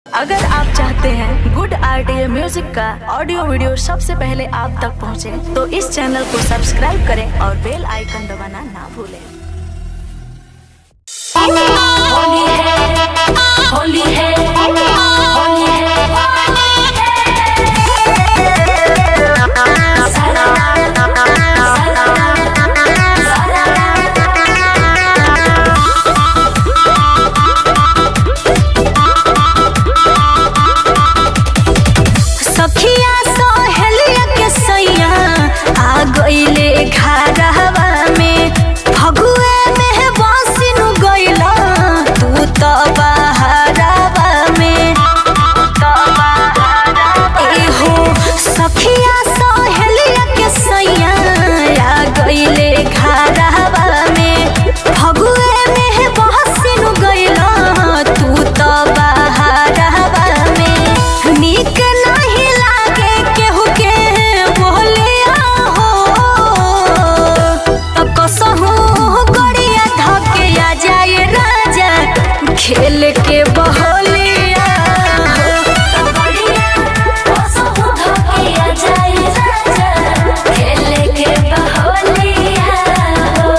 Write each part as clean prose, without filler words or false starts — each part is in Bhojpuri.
अगर आप चाहते हैं गुड आरटीए म्यूजिक का ऑडियो वीडियो सबसे पहले आप तक पहुंचे, तो इस चैनल को सब्सक्राइब करें और बेल आइकन दबाना ना भूलें। होली है, होली है, होली है, सखिया सहेलिया के सैया आ गइले घरवा में, फगुए में बसिनु गइला तू तो बहरवा में। एहो सखिया सहेलिया के सैया आ गइले घरवा में, फगुए में बसिनु गइला तू तो बहरवा में। नीक नहीं लागे केहू के बोलिया हो, तो कसहू गड़िया धके आ जाए राजा खेल के बहोलिया हो। खेले के बहोलिया हो।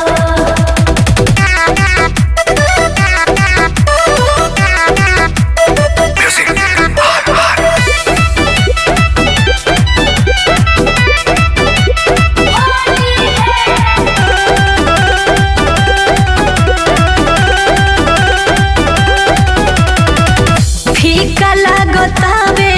फीका लागतावे